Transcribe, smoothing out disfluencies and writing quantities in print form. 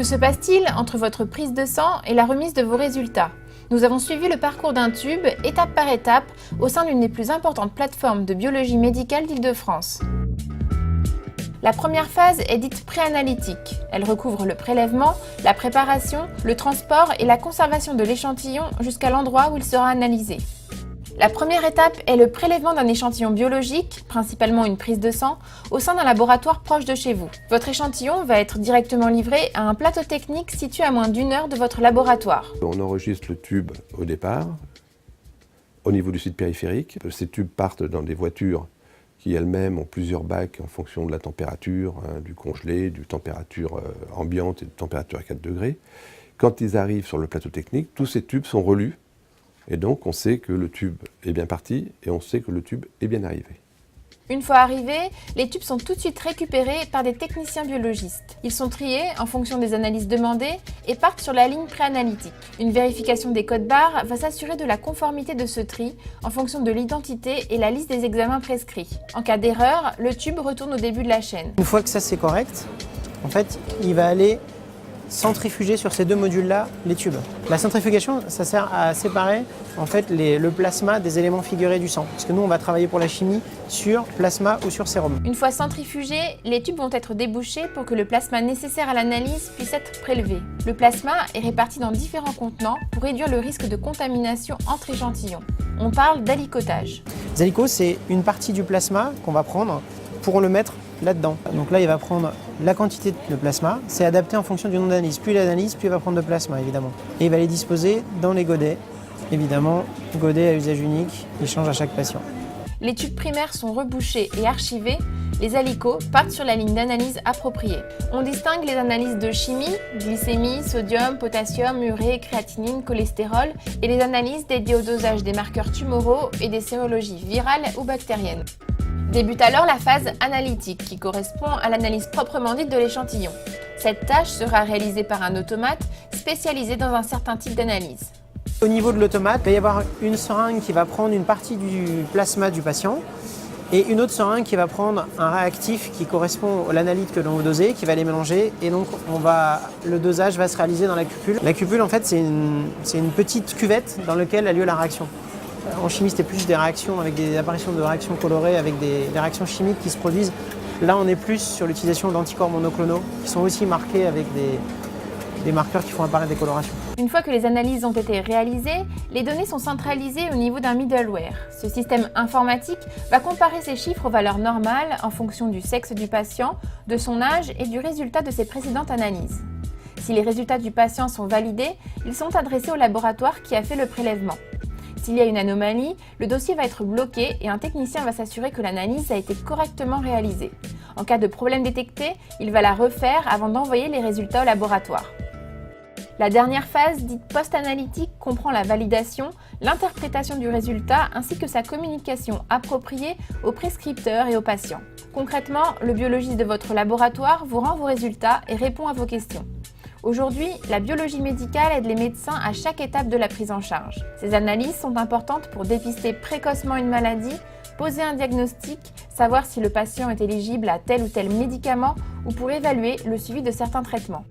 Que se passe-t-il entre votre prise de sang et la remise de vos résultats? Nous avons suivi le parcours d'un tube, étape par étape, au sein d'une des plus importantes plateformes de biologie médicale d'Île-de-France. La première phase est dite préanalytique. Elle recouvre le prélèvement, la préparation, le transport et la conservation de l'échantillon jusqu'à l'endroit où il sera analysé. La première étape est le prélèvement d'un échantillon biologique, principalement une prise de sang, au sein d'un laboratoire proche de chez vous. Votre échantillon va être directement livré à un plateau technique situé à moins d'1 heure de votre laboratoire. On enregistre le tube au départ, au niveau du site périphérique. Ces tubes partent dans des voitures qui elles-mêmes ont plusieurs bacs en fonction de la température, du congelé, du température ambiante et de température à 4 degrés. Quand ils arrivent sur le plateau technique, tous ces tubes sont relus. Et donc, on sait que le tube est bien parti et on sait que le tube est bien arrivé. Une fois arrivés, les tubes sont tout de suite récupérés par des techniciens biologistes. Ils sont triés en fonction des analyses demandées et partent sur la ligne préanalytique. Une vérification des codes barres va s'assurer de la conformité de ce tri en fonction de l'identité et la liste des examens prescrits. En cas d'erreur, le tube retourne au début de la chaîne. Une fois que ça c'est correct, en fait, il va aller centrifuger sur ces deux modules-là les tubes. La centrifugation, ça sert à séparer en fait le plasma des éléments figurés du sang. Parce que nous, on va travailler pour la chimie sur plasma ou sur sérum. Une fois centrifugés, les tubes vont être débouchés pour que le plasma nécessaire à l'analyse puisse être prélevé. Le plasma est réparti dans différents contenants pour réduire le risque de contamination entre échantillons. On parle d'alicotage. Les alicos, c'est une partie du plasma qu'on va prendre pour le mettre là-dedans. Donc là, il va prendre la quantité de plasma. C'est adapté en fonction du nombre d'analyses. Plus il analyse, plus il va prendre de plasma, évidemment. Et il va les disposer dans les godets. Évidemment, godet à usage unique, il change à chaque patient. Les tubes primaires sont rebouchés et archivés. Les alicos partent sur la ligne d'analyse appropriée. On distingue les analyses de chimie, glycémie, sodium, potassium, urée, créatinine, cholestérol et les analyses dédiées au dosage des marqueurs tumoraux et des sérologies virales ou bactériennes. Débute alors la phase analytique qui correspond à l'analyse proprement dite de l'échantillon. Cette tâche sera réalisée par un automate spécialisé dans un certain type d'analyse. Au niveau de l'automate, il va y avoir une seringue qui va prendre une partie du plasma du patient et une autre seringue qui va prendre un réactif qui correspond à l'analyte que l'on veut doser, qui va les mélanger et donc le dosage va se réaliser dans la cupule. La cupule en fait c'est une petite cuvette dans laquelle a lieu la réaction. En chimie, c'était plus des réactions avec des apparitions de réactions colorées, avec des réactions chimiques qui se produisent. Là, on est plus sur l'utilisation d'anticorps monoclonaux qui sont aussi marqués avec des marqueurs qui font apparaître des colorations. Une fois que les analyses ont été réalisées, les données sont centralisées au niveau d'un middleware. Ce système informatique va comparer ces chiffres aux valeurs normales en fonction du sexe du patient, de son âge et du résultat de ses précédentes analyses. Si les résultats du patient sont validés, ils sont adressés au laboratoire qui a fait le prélèvement. S'il y a une anomalie, le dossier va être bloqué et un technicien va s'assurer que l'analyse a été correctement réalisée. En cas de problème détecté, il va la refaire avant d'envoyer les résultats au laboratoire. La dernière phase, dite post-analytique, comprend la validation, l'interprétation du résultat ainsi que sa communication appropriée aux prescripteurs et aux patients. Concrètement, le biologiste de votre laboratoire vous rend vos résultats et répond à vos questions. Aujourd'hui, la biologie médicale aide les médecins à chaque étape de la prise en charge. Ces analyses sont importantes pour dépister précocement une maladie, poser un diagnostic, savoir si le patient est éligible à tel ou tel médicament ou pour évaluer le suivi de certains traitements.